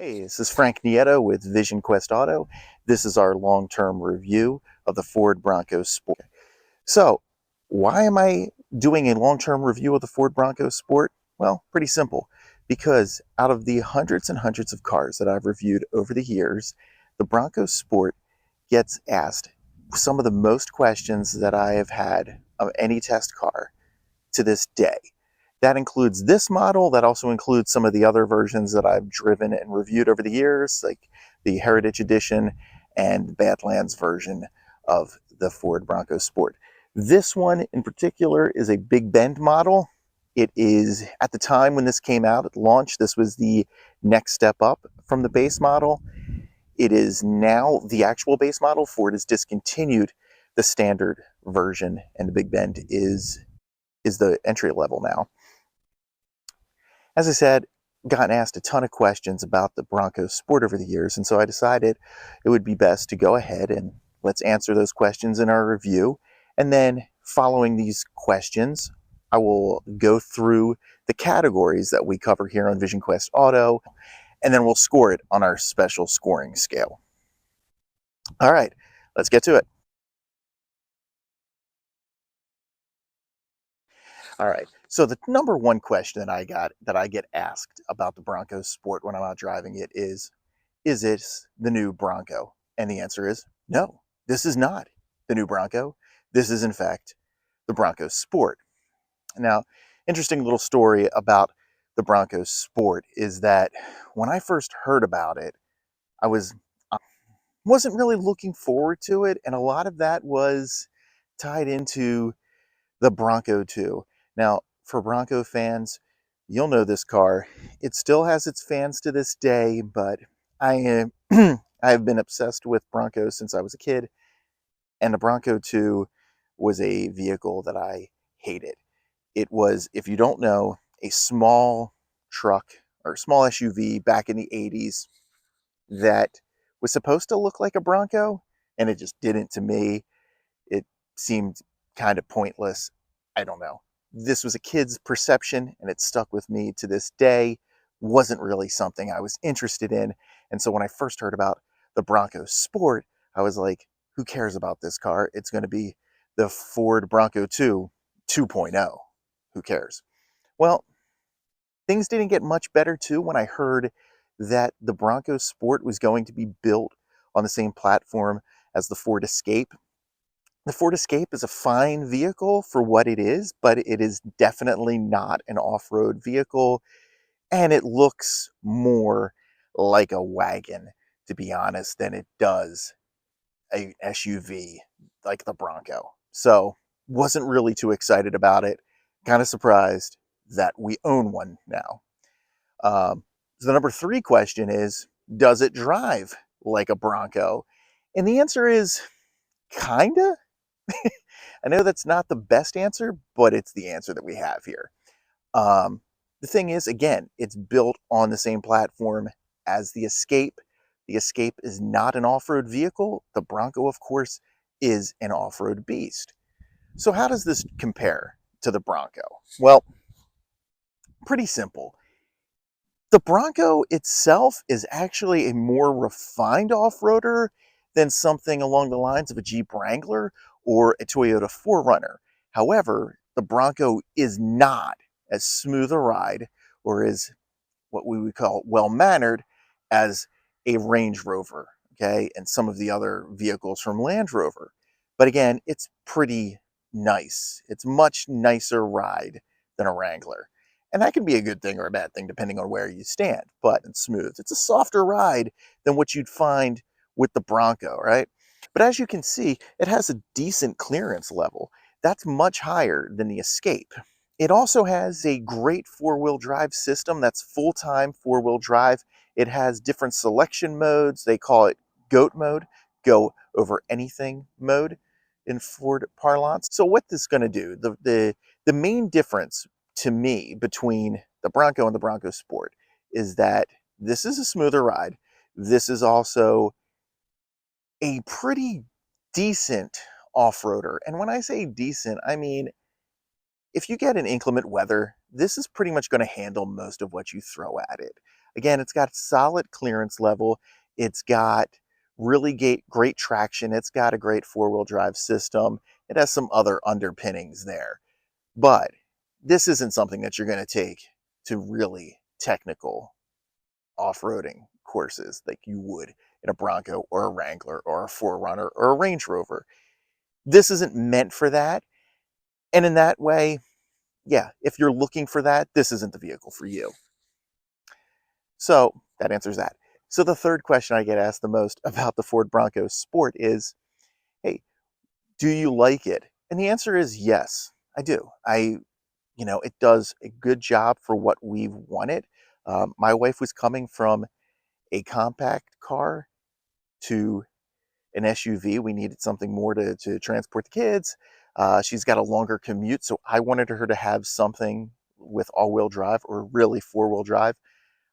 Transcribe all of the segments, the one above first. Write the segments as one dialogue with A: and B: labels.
A: Hey, this is Frank Nieto with Vision Quest Auto. This is our long-term review of the Ford Bronco Sport. So, why am I doing a long-term review of the Ford Bronco Sport? Well, pretty simple. Because out of the hundreds and hundreds of cars that I've reviewed over the years, the Bronco Sport gets asked some of the most questions that I have had of any test car to this day. That includes this model. That also includes some of the other versions that I've driven and reviewed over the years, like the Heritage Edition and Badlands version of the Ford Bronco Sport. This one in particular is a Big Bend model. It is, at the time when this came out at launch, this was the next step up from the base model. It is now the actual base model. Ford has discontinued the standard version, and the Big Bend is the entry level now. As I said, gotten asked a ton of questions about the Bronco Sport over the years, and so I decided it would be best to go ahead and let's answer those questions in our review. And then following these questions, I will go through the categories that we cover here on Vision Quest Auto, and then we'll score it on our special scoring scale. All right, let's get to it. All right. So the number one question that I get asked about the Bronco Sport when I'm out driving it is it the new Bronco? And the answer is no, this is not the new Bronco. This is, in fact, the Bronco Sport. Now, interesting little story about the Bronco Sport is that when I first heard about it, I wasn't really looking forward to it, and a lot of that was tied into the Bronco 2. Now, for Bronco fans, you'll know this car. It still has its fans to this day, but I am I have been obsessed with Broncos since I was a kid, and the Bronco 2 was a vehicle that I hated. It was, if you don't know, a small truck or small SUV back in the 80s that was supposed to look like a Bronco, and it just didn't to me. It seemed kind of pointless. I don't know. This was a kid's perception, and it stuck with me to this day. Wasn't really something I was interested in. And so when I first heard about the Bronco Sport, I was like, who cares about this car? It's going to be the Ford Bronco 2 2.0. Who cares? Well, things didn't get much better too when I heard that the Bronco Sport was going to be built on the same platform as the Ford Escape. The Ford Escape is a fine vehicle for what it is, but it is definitely not an off-road vehicle, and it looks more like a wagon, to be honest, than it does a SUV like the Bronco. So, wasn't really too excited about it. Kind of surprised that we own one now. So the number three question is, does it drive like a Bronco? And the answer is kinda. I know that's not the best answer, but it's the answer that we have here. Um, the thing is, again, it's built on the same platform as the Escape. The Escape is not an off-road vehicle. The Bronco, of course, is an off-road beast. So how does this compare to the Bronco? Well, pretty simple. The Bronco itself is actually a more refined off-roader than something along the lines of a Jeep Wrangler or a Toyota 4Runner. However, the Bronco is not as smooth a ride or as what we would call well-mannered as a Range Rover, okay, and some of the other vehicles from Land Rover. But again, it's pretty nice. It's much nicer ride than a Wrangler. And that can be a good thing or a bad thing depending on where you stand, but it's smooth. It's a softer ride than what you'd find with the Bronco, right? But as you can see, it has a decent clearance level. That's much higher than the Escape. It also has a great four-wheel drive system that's full-time four-wheel drive. It has different selection modes. They call it GOAT mode, go over anything mode in Ford parlance. So what this is going to do, the main difference to me between the Bronco and the Bronco Sport is that this is a smoother ride. This is also a pretty decent off-roader. And when I say decent, I mean, if you get an inclement weather, this is pretty much going to handle most of what you throw at it. Again, it's got solid clearance level. It's got really great traction. It's got a great four-wheel drive system. It has some other underpinnings there. But this isn't something that you're going to take to really technical off-roading courses like you would in a Bronco or a Wrangler or a 4Runner or a Range Rover. This isn't meant for that. And in that way, yeah, if you're looking for that, this isn't the vehicle for you. So that answers that. So the third question I get asked the most about the Ford Bronco Sport is, hey, do you like it? And the answer is yes, I do. It does a good job for what we've wanted. My wife was coming from a compact car to an SUV. We needed something more to transport the kids. She's got a longer commute, so I wanted her to have something with all-wheel drive or really four-wheel drive.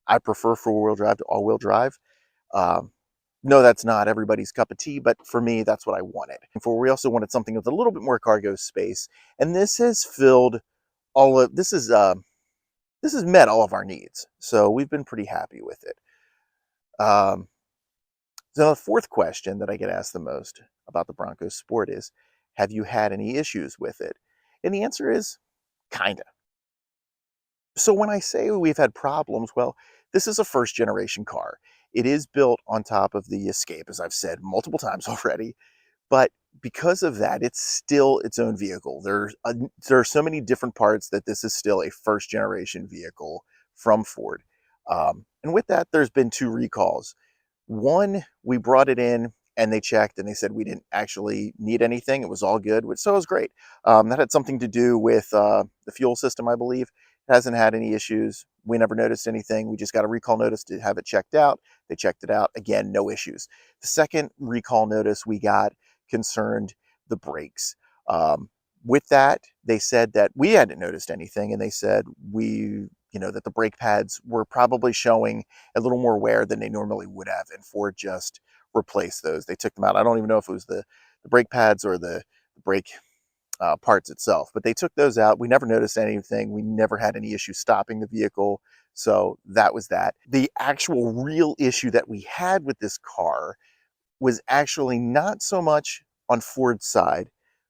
A: I prefer four-wheel drive to all-wheel drive. Um, no, that's not everybody's cup of tea, but for me, that's what I wanted. And we also wanted something with a little bit more cargo space, and this has filled all of this has met all of our needs. So we've been pretty happy with it. Um, so the fourth question that I get asked the most about the Bronco Sport is, have you had any issues with it? And the answer is kinda. So when I say we've had problems, well, this is a first generation car. It is built on top of the Escape, as I've said multiple times already. But because of that, it's still its own vehicle. There are so many different parts that this is still a first generation vehicle from Ford. And with that, there's been 2 recalls. One, we brought it in and they checked and they said we didn't actually need anything. It was all good, which so it was great. That had something to do with the fuel system, I believe. It hasn't had any issues. We never noticed anything. We just got a recall notice to have it checked out. They checked it out. Again, no issues. The second recall notice we got concerned the brakes. With that, they said that we hadn't noticed anything, and they said that the brake pads were probably showing a little more wear than they normally would have, and Ford just replaced those. They took them out. I don't even know if it was the brake pads or the brake parts itself, but they took those out. We never noticed anything. We never had any issue stopping the vehicle. So that was that. The actual real issue that we had with this car was actually not so much on Ford's side,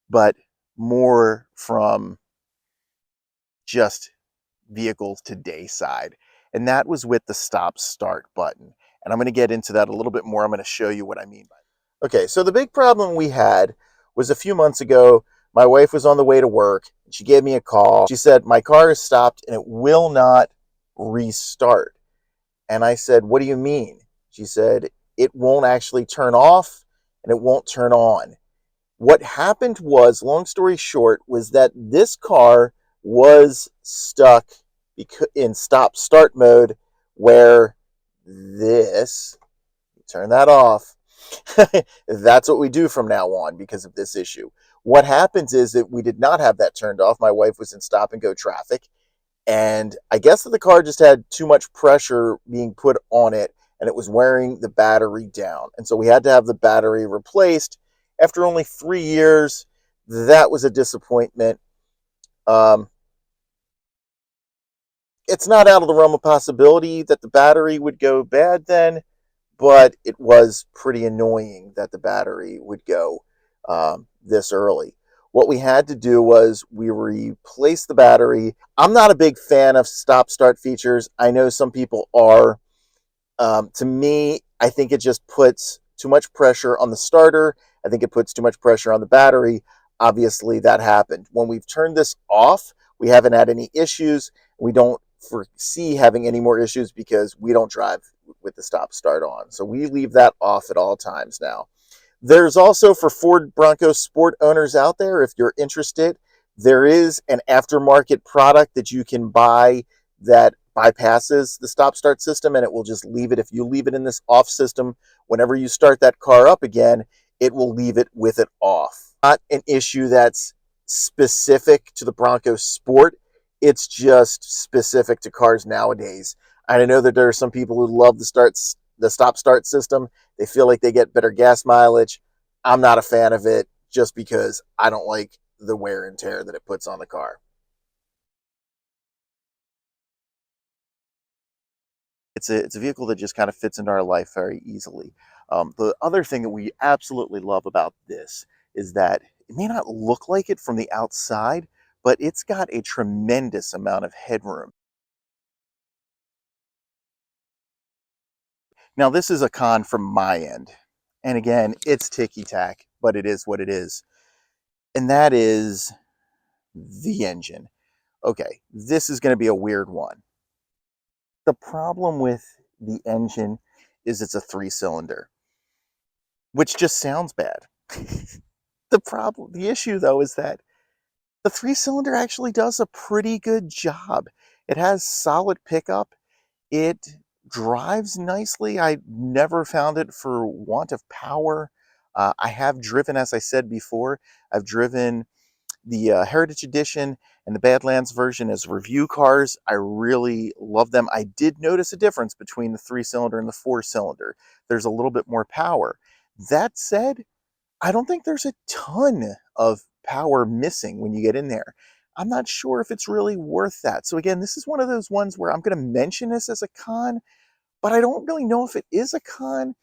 A: but more from just vehicles today side. And that was with the stop start button. And I'm going to get into that a little bit more. I'm going to show you what I mean by that. Okay, so the big problem we had was a few months ago. My wife was on the way to work. She gave me a call. She said, my car is stopped and it will not restart. And I said, what do you mean? She said, it won't actually turn off and it won't turn on. What happened was, long story short, was that this car was stuck in stop start mode where this, turn that off. That's what we do from now on because of this issue. What happens is that we did not have that turned off. My wife was in stop and go traffic. And I guess that the car just had too much pressure being put on it and it was wearing the battery down. And so we had to have the battery replaced. After only 3 years, that was a disappointment. It's not out of the realm of possibility that the battery would go bad then, but it was pretty annoying that the battery would go this early. What we had to do was we replaced the battery. I'm not a big fan of stop-start features. I know some people are. To me, I think it just puts too much pressure on the starter. I think it puts too much pressure on the battery. Obviously, that happened. When we've turned this off, we haven't had any issues. We don't foresee having any more issues because we don't drive with the stop-start on. So we leave that off at all times now. There's also, for Ford Bronco Sport owners out there, if you're interested, there is an aftermarket product that you can buy that bypasses the stop-start system, and it will just leave it. If you leave it in this off system, whenever you start that car up again, it will leave it with it off. Not an issue that's specific to the Bronco Sport. It's just specific to cars nowadays. I know that there are some people who love the stop-start system. They feel like they get better gas mileage. I'm not a fan of it just because I don't like the wear and tear that it puts on the car. It's a vehicle that just kind of fits into our life very easily. The other thing that we absolutely love about this is that it may not look like it from the outside, but it's got a tremendous amount of headroom. Now, this is a con from my end. And again, it's ticky-tack, but it is what it is. And that is the engine. Okay, this is going to be a weird one. The problem with the engine is it's a 3-cylinder, which just sounds bad. The issue though is that the 3-cylinder actually does a pretty good job. It has solid pickup. It drives nicely. I never found it for want of power. I have driven, as I said before, I've driven the Heritage Edition and the Badlands version as review cars. I really love them. I did notice a difference between the 3-cylinder and the 4-cylinder. There's a little bit more power. That said, I don't think there's a ton of power missing when you get in there. I'm not sure if it's really worth that. So again, this is one of those ones where I'm going to mention this as a con, but I don't really know if it is a con.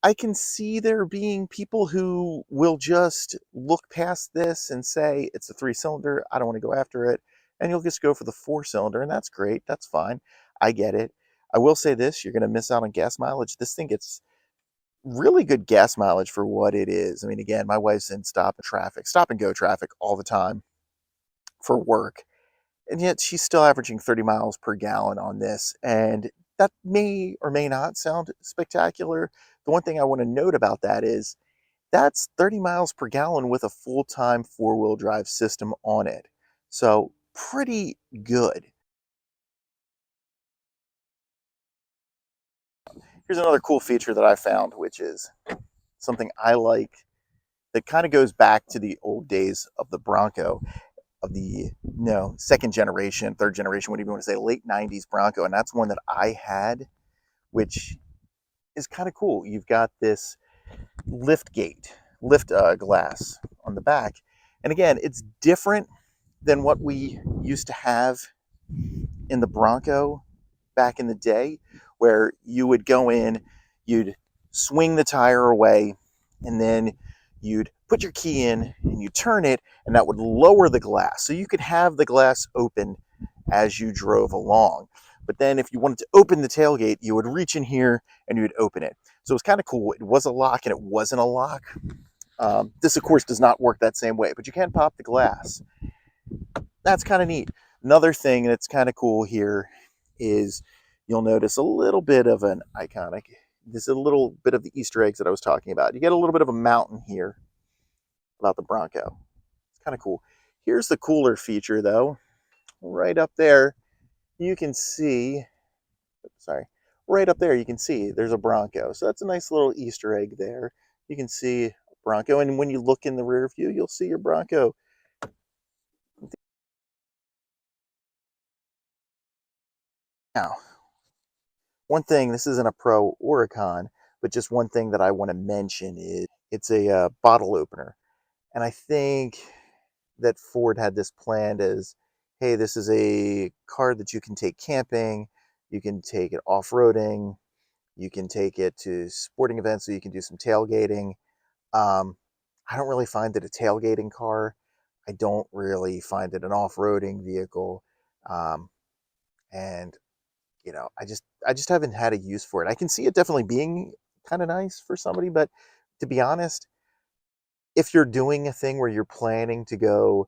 A: I can see there being people who will just look past this and say, it's a 3-cylinder, I don't want to go after it. And you'll just go for the 4-cylinder, and that's great. That's fine. I get it. I will say this, you're going to miss out on gas mileage. This thing gets really good gas mileage for what it is. I mean, again, my wife's in stop and go traffic all the time for work. And yet she's still averaging 30 miles per gallon on this. And that may or may not sound spectacular. The one thing I want to note about that is that's 30 miles per gallon with a full-time 4-wheel drive system on it. So pretty good. Here's another cool feature that I found, which is something I like that kind of goes back to the old days of the Bronco, of the second generation, third generation, whatever you want to say, late 90s Bronco. And that's one that I had, which is kind of cool. You've got this lift glass on the back. And again, it's different than what we used to have in the Bronco back in the day, where you would go in, you'd swing the tire away, and then you'd put your key in and you turn it, and that would lower the glass. So you could have the glass open as you drove along. But then if you wanted to open the tailgate, you would reach in here and you would open it. So it was kind of cool. It was a lock and it wasn't a lock. This, of course, does not work that same way, but you can pop the glass. That's kind of neat. Another thing that's kind of cool here is you'll notice a little bit of an iconic, this is a little bit of the Easter eggs that I was talking about. You get a little bit of a mountain here about the Bronco. It's kind of cool. Here's the cooler feature though. Right up there, you can see, sorry, right up there you can see there's a Bronco. So that's a nice little Easter egg there. You can see a Bronco, and when you look in the rear view, you'll see your Bronco. Now, one thing, this isn't a pro or a con, but just one thing that I want to mention is it's a bottle opener. And I think that Ford had this planned as, hey, this is a car that you can take camping, you can take it off-roading, you can take it to sporting events, so you can do some tailgating. I don't really find it a tailgating car. I don't really find it an off-roading vehicle. Um, and I just haven't had a use for it. I can see it definitely being kind of nice for somebody, but to be honest, if you're doing a thing where you're planning to go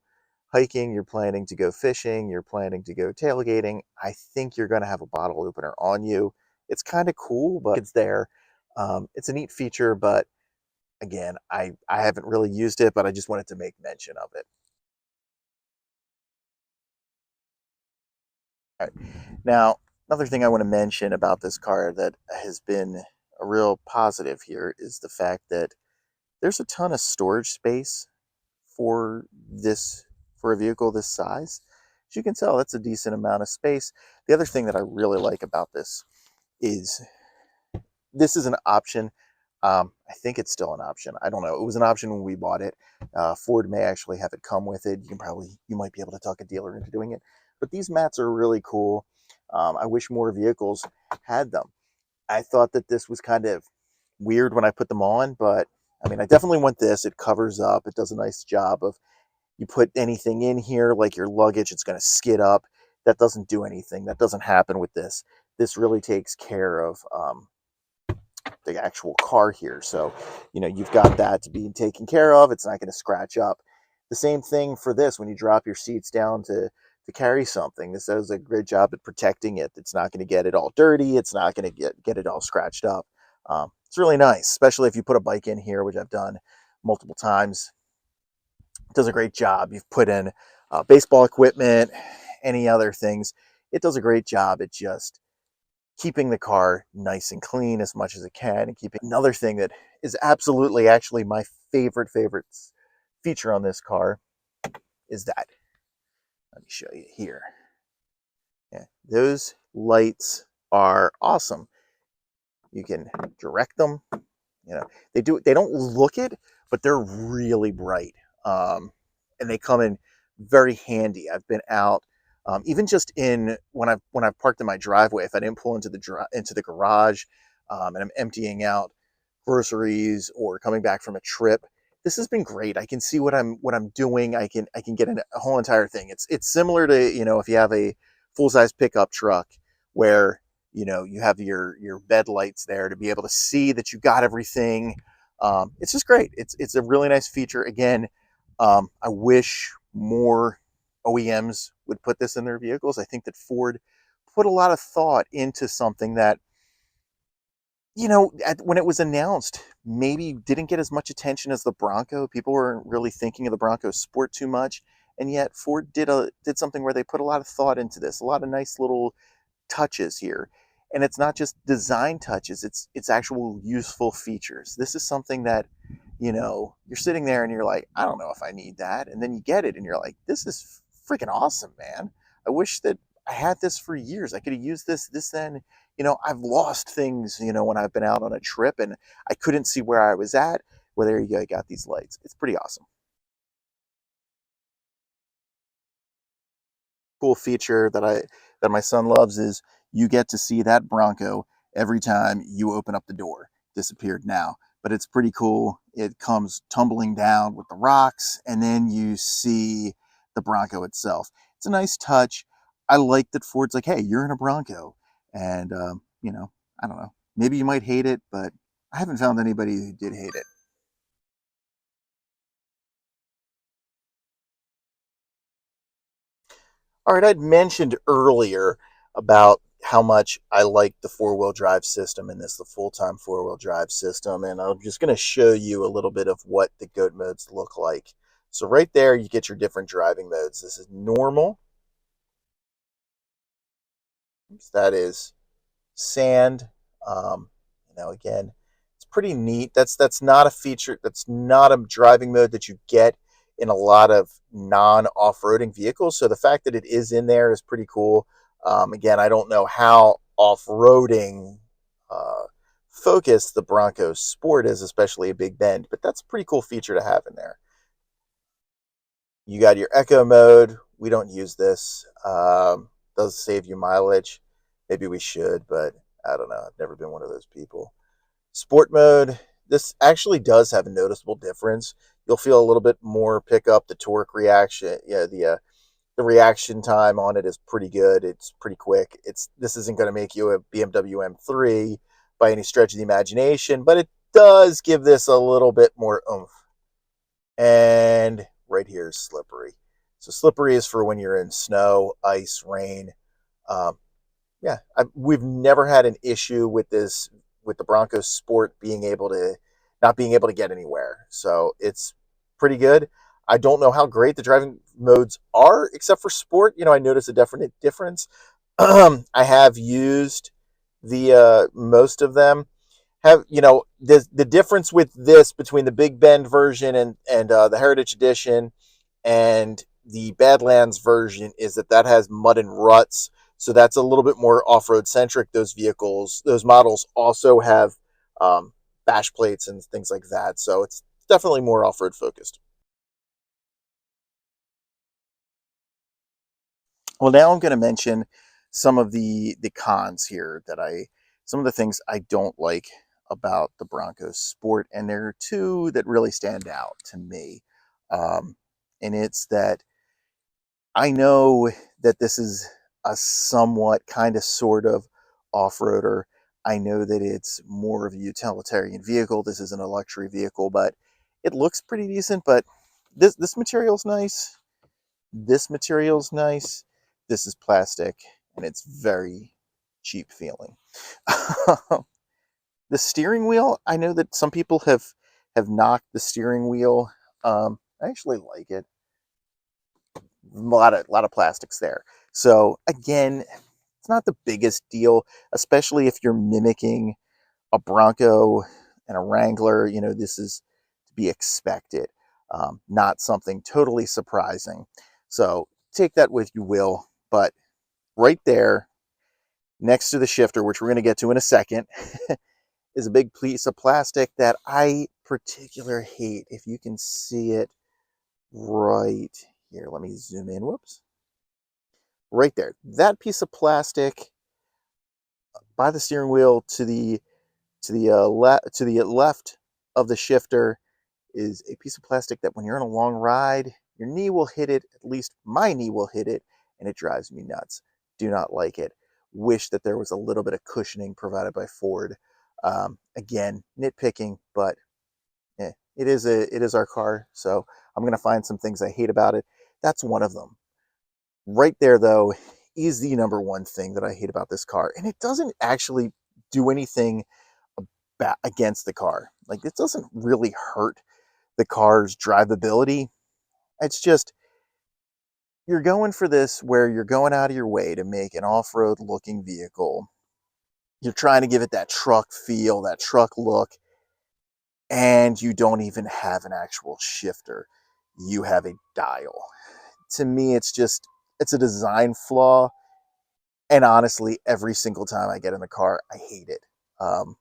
A: hiking, you're planning to go fishing, you're planning to go tailgating, I think you're going to have a bottle opener on you. It's kind of cool, but it's there. It's a neat feature, but again, I haven't really used it, but I just wanted to make mention of it. All right. Now, another thing I want to mention about this car that has been a real positive here is the fact that there's a ton of storage space for this for a vehicle this size. As you can tell, that's a decent amount of space. The other thing that I really like about is this is an option. I think it's still an option. I don't know. It was an option when we bought it. Ford may actually have it come with it. You might be able to talk a dealer into doing it. But these mats are really cool. I wish more vehicles had them. I thought that this was kind of weird when I put them on, but I mean, I definitely want this. It covers up. It does a nice job of, you put anything in here, like your luggage, it's going to skid up. That doesn't do anything. That doesn't happen with this. This really takes care of the actual car here. So, you've got that to be taken care of. It's not going to scratch up. The same thing for this when you drop your seats down to carry something. This does a great job at protecting it. It's not going to get it all dirty. It's not going to get it all scratched up. It's really nice, especially if you put a bike in here, which I've done multiple times. It does a great job. You've put in baseball equipment, any other things. It does a great job at just keeping the car nice and clean as much as it can, and keeping. Another thing that is absolutely actually my favorite feature on this car is that. Let me show you here. Yeah, those lights are awesome. You can direct them. They don't look it, but they're really bright. And they come in very handy. I've been out, even just when I've parked in my driveway, if I didn't pull into the garage, and I'm emptying out groceries or coming back from a trip. This has been great. I can see what I'm doing. I can get a whole entire thing. It's similar to, if you have a full-size pickup truck where you have your bed lights there to be able to see that you got everything. It's just great. It's a really nice feature. Again, I wish more OEMs would put this in their vehicles. I think that Ford put a lot of thought into something that, when it was announced, maybe didn't get as much attention as the Bronco. People weren't really thinking of the Bronco Sport too much, and yet Ford did something where they put a lot of thought into this, a lot of nice little touches here. And it's not just design touches, it's actual useful features. This is something that, you're sitting there and you're like, I don't know if I need that. And then you get it and you're like, this is freaking awesome, man. I wish that I had this for years. I could have used this then. I've lost things, when I've been out on a trip and I couldn't see where I was at. Well, there you go. You got these lights. It's pretty awesome. Cool feature that my son loves is you get to see that Bronco every time you open up the door. Disappeared now, but it's pretty cool. It comes tumbling down with the rocks, and then you see the Bronco itself. It's a nice touch. I like that Ford's like, hey, you're in a Bronco, and I don't know. Maybe you might hate it, but I haven't found anybody who did hate it. All right, I'd mentioned earlier about how much I like the four-wheel drive system in this, the full-time four-wheel drive system, and I'm just going to show you a little bit of what the GOAT modes look like. So right there, you get your different driving modes. This is normal. That is sand. Again, it's pretty neat. That's not a feature. That's not a driving mode that you get in a lot of non-off-roading vehicles. So the fact that it is in there is pretty cool. Again, I don't know how off-roading focused the Bronco Sport is, especially a Big Bend, but that's a pretty cool feature to have in there. You got your Eco mode. We don't use this. Does save you mileage. Maybe we should, but I don't know. I've never been one of those people. Sport mode, this actually does have a noticeable difference. You'll feel a little bit more pickup. The torque reaction, yeah, the reaction time on it is pretty good. It's pretty quick. This isn't going to make you a BMW M3 by any stretch of the imagination, but it does give this a little bit more oomph. And right here is slippery. So slippery is for when you're in snow, ice, rain. Um, yeah, we've never had an issue with this, with the Bronco Sport not being able to get anywhere. So it's pretty good. I don't know how great the driving modes are, except for Sport. I notice a definite difference. I have used the most of them. Have the difference with this between the Big Bend version and the Heritage Edition and the Badlands version is that has mud and ruts, so that's a little bit more off-road centric. Those models also have bash plates and things like that, so it's definitely more off-road focused. Well, now I'm going to mention some of the cons here some of the things I don't like about the Broncos Sport, and there are two that really stand out to me. Um, and it's that I know that this is a somewhat kind of sort of off-roader. I know that it's more of a utilitarian vehicle. This isn't a luxury vehicle, but it looks pretty decent. But this material's nice. This material's nice. This is plastic, and it's very cheap feeling. The steering wheel, I know that some people have knocked the steering wheel. I actually like it. A lot of plastics there. So again, it's not the biggest deal, especially if you're mimicking a Bronco and a Wrangler. You know, this is to be expected, not something totally surprising. So take that with you will. But right there, next to the shifter, which we're going to get to in a second, is a big piece of plastic that I particularly hate. If you can see it right here, let me zoom in. Whoops. Right there. That piece of plastic by the steering wheel to the left of the shifter is a piece of plastic that when you're on a long ride, your knee will hit it. At least my knee will hit it, and it drives me nuts. Do not like it. Wish that there was a little bit of cushioning provided by Ford. Again, nitpicking, but it is our car, so I'm gonna find some things I hate about it. That's one of them. Right there, though, is the number one thing that I hate about this car, and it doesn't actually do anything against the car. Like, it doesn't really hurt the car's drivability. It's just you're going for this where you're going out of your way to make an off-road looking vehicle. You're trying to give it that truck feel, that truck look, and you don't even have an actual shifter. You have a dial. To me, it's a design flaw. And honestly, every single time I get in the car, I hate it. Um,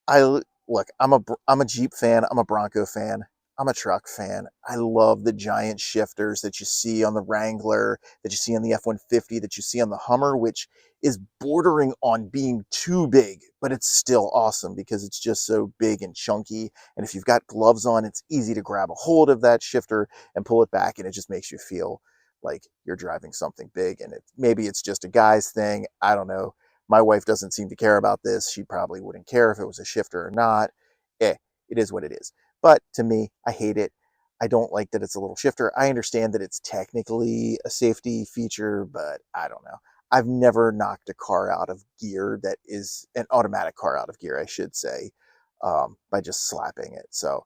A: I look, I'm a Jeep fan, I'm a Bronco fan, I'm a truck fan. I love the giant shifters that you see on the Wrangler, that you see on the F-150, that you see on the Hummer, which is bordering on being too big, but it's still awesome because it's just so big and chunky. And if you've got gloves on, it's easy to grab a hold of that shifter and pull it back, and it just makes you feel like you're driving something big. And maybe it's just a guy's thing. I don't know. My wife doesn't seem to care about this. She probably wouldn't care if it was a shifter or not. It is what it is. But to me, I hate it. I don't like that it's a little shifter. I understand that it's technically a safety feature, but I don't know. I've never knocked a car out of gear that is an automatic car out of gear, I should say, by just slapping it. So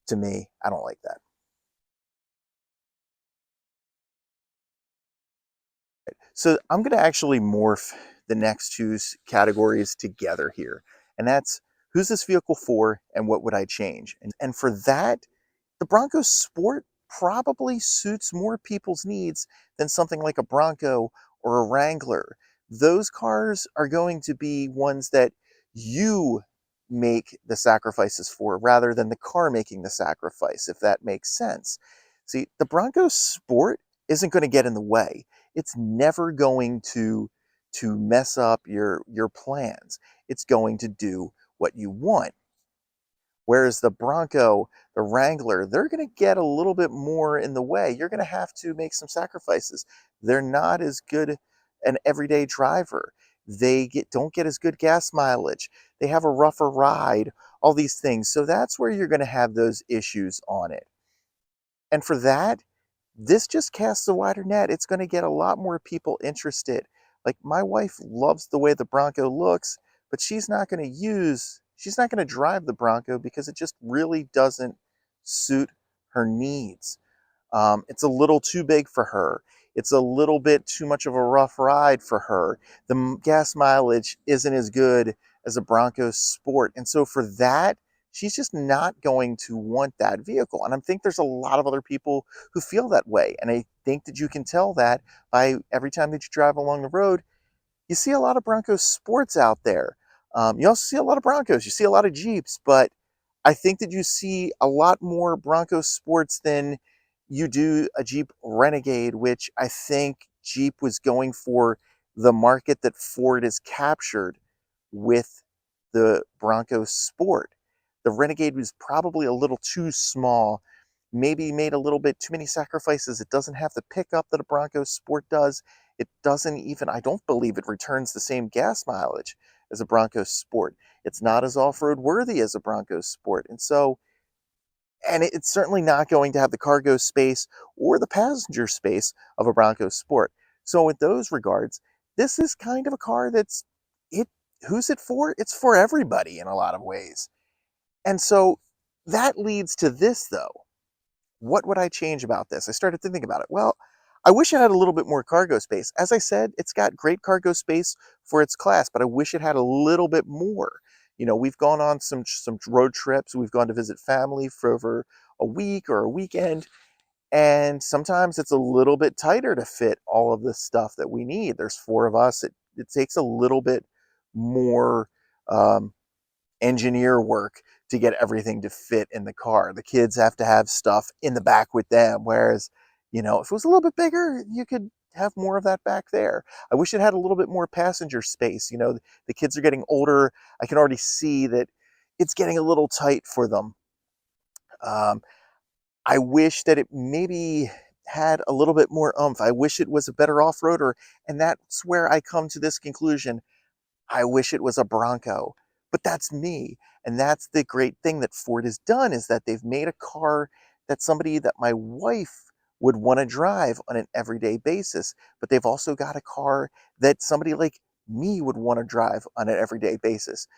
A: to me, I don't like that. So I'm going to actually morph the next two categories together here. And that's who's this vehicle for and what would I change? And for that, the Bronco Sport probably suits more people's needs than something like a Bronco or a Wrangler. Those cars are going to be ones that you make the sacrifices for rather than the car making the sacrifice, if that makes sense. See, the Bronco Sport isn't going to get in the way. It's never going to mess up your plans. It's going to do what you want. Whereas the Bronco, the Wrangler, they're going to get a little bit more in the way. You're going to have to make some sacrifices. They're not as good an everyday driver. Don't get as good gas mileage. They have a rougher ride, all these things. So that's where you're going to have those issues on it. And for that, this just casts a wider net. It's going to get a lot more people interested. Like, my wife loves the way the Bronco looks, but she's not going to drive the Bronco because it just really doesn't suit her needs. It's a little too big for her. It's a little bit too much of a rough ride for her. The gas mileage isn't as good as a Bronco Sport. And so for that, she's just not going to want that vehicle. And I think there's a lot of other people who feel that way. And I think that you can tell that by every time that you drive along the road, you see a lot of Bronco Sports out there. You also see a lot of Broncos. You see a lot of Jeeps, but I think that you see a lot more Bronco Sports than you do a Jeep Renegade, which I think Jeep was going for the market that Ford has captured with the Bronco Sport. The Renegade was probably a little too small, maybe made a little bit too many sacrifices. It doesn't have the pickup that a Bronco Sport does. It doesn't even, I don't believe it returns the same gas mileage as a Bronco Sport. It's not as off-road worthy as a Bronco Sport. And so, and it's certainly not going to have the cargo space or the passenger space of a Bronco Sport. So in those regards, this is kind of a car that's, it, who's it for? It's for everybody in a lot of ways. And so that leads to this though. What would I change about this? I started thinking about it. Well, I wish it had a little bit more cargo space. As I said, it's got great cargo space for its class, but I wish it had a little bit more. You know, we've gone on some road trips. We've gone to visit family for over a week or a weekend, and sometimes it's a little bit tighter to fit all of the stuff that we need. There's four of us. It takes a little bit more um, engineer work to get everything to fit in the car. The kids have to have stuff in the back with them, whereas, you know, if it was a little bit bigger, you could have more of that back there. I wish it had a little bit more passenger space. You know, the kids are getting older. I can already see that it's getting a little tight for them. Um, I wish that it maybe had a little bit more oomph. I wish it was a better off-roader, and that's where I come to this conclusion. I wish it was a Bronco, but that's me. And that's the great thing that Ford has done, is that they've made a car that somebody that my wife would want to drive on an everyday basis. But they've also got a car that somebody like me would want to drive on an everyday basis.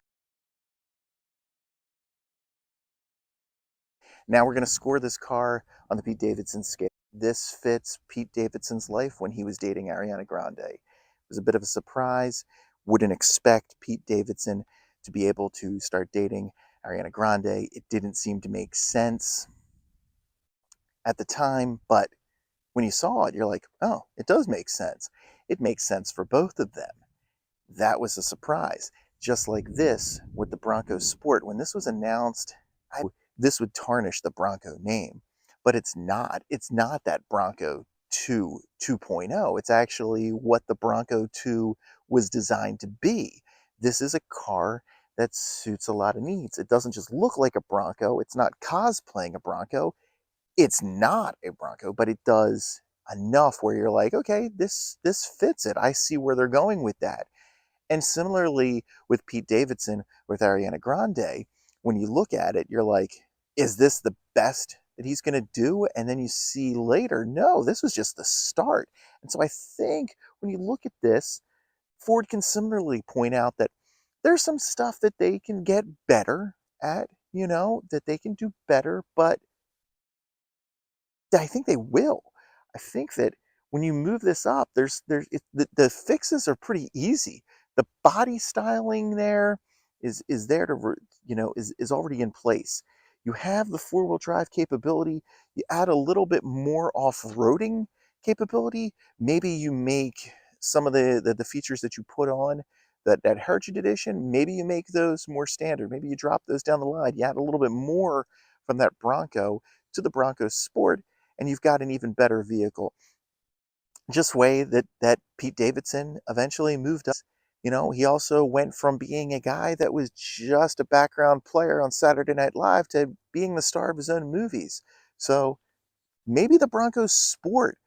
A: Now we're going to score this car on the Pete Davidson scale. This fits Pete Davidson's life when he was dating Ariana Grande. It was a bit of a surprise. Wouldn't expect Pete Davidson to be able to start dating Ariana Grande. It didn't seem to make sense at the time, but when you saw it, you're like, oh, it does make sense. It makes sense for both of them. That was a surprise. Just like this with the Bronco Sport. When this was announced, this would tarnish the Bronco name, but it's not. It's not that Bronco 2 2.0. It's actually what the Bronco 2 was designed to be. This is a car that suits a lot of needs. It doesn't just look like a Bronco. It's not cosplaying a Bronco. It's not a Bronco, but it does enough where you're like, okay, this fits it. I see where they're going with that. And similarly with Pete Davidson, with Ariana Grande, when you look at it, you're like, is this the best that he's going to do? And then you see later, no, this was just the start. And so I think when you look at this, Ford can similarly point out that there's some stuff that they can get better at, you know, that they can do better, but I think they will. I think that when you move this up, the fixes are pretty easy. The body styling there is there to you know is already in place. You have the four-wheel drive capability. You add a little bit more off-roading capability. Maybe you make some of the features that you put on that Heritage Edition. Maybe you make those more standard. Maybe you drop those down the line. You add a little bit more from that Bronco to the Bronco Sport, and you've got an even better vehicle. Just way that Pete Davidson eventually moved up. You know, he also went from being a guy that was just a background player on Saturday Night Live to being the star of his own movies. So maybe the Bronco Sport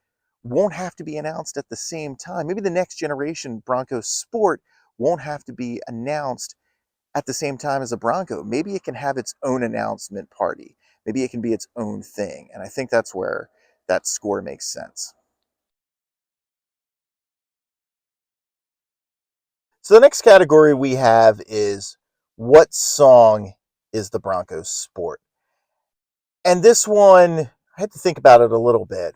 A: won't have to be announced at the same time. Maybe the next generation Bronco Sport won't have to be announced at the same time as a Bronco. Maybe it can have its own announcement party. Maybe it can be its own thing. And I think that's where that score makes sense. So the next category we have is, what song is the Broncos Sport? And this one, I had to think about it a little bit.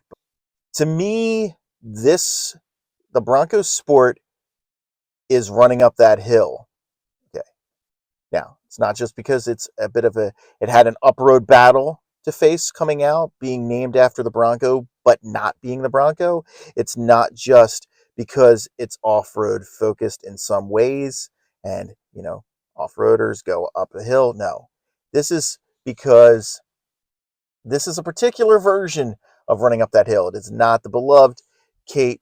A: To me, the Broncos Sport is Running Up That Hill. Okay. Now, it's not just because it's a bit of it had an up-road battle to face coming out, being named after the Bronco, but not being the Bronco. It's not just because it's off-road focused in some ways and, you know, off-roaders go up a hill. No, this is because this is a particular version of Running Up That Hill. It is not the beloved Kate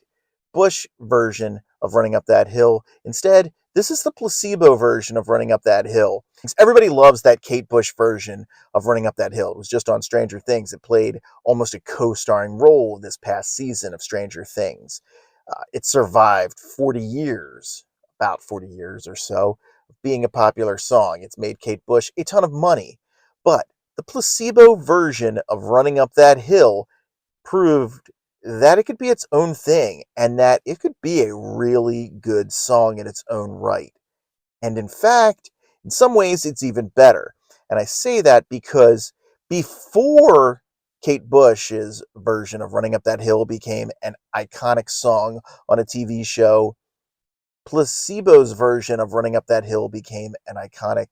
A: Bush version of Running Up That Hill. Instead, this is the placebo version of Running Up That Hill. Everybody loves that Kate Bush version of Running Up That Hill. It was just on Stranger Things. It played almost a co-starring role this past season of Stranger Things. It survived 40 years, about 40 years or so, of being a popular song. It's made Kate Bush a ton of money. But the placebo version of Running Up That Hill proved that it could be its own thing and that it could be a really good song in its own right. And in fact, in some ways, it's even better. And I say that because before Kate Bush's version of Running Up That Hill became an iconic song on a TV show, Placebo's version of Running Up That Hill became an iconic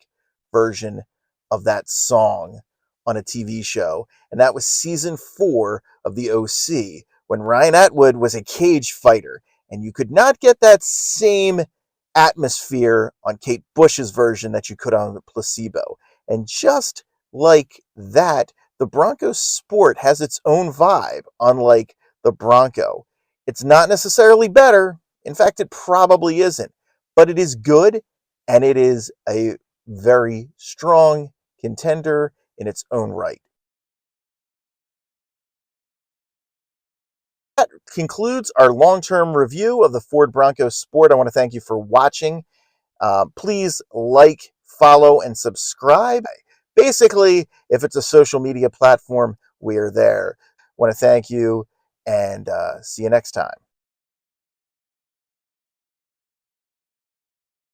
A: version of that song on a TV show. And that was season 4 of The OC, when Ryan Atwood was a cage fighter. And you could not get that same atmosphere on Kate Bush's version that you could on the Placebo. And just like that, the Bronco Sport has its own vibe, unlike the Bronco. It's not necessarily better. In fact, it probably isn't. But it is good, and it is a very strong contender in its own right. That concludes our long-term review of the Ford Bronco Sport. I want to thank you for watching. Please like, follow, and subscribe. Basically, if it's a social media platform, we're there. I want to thank you, and see you next time.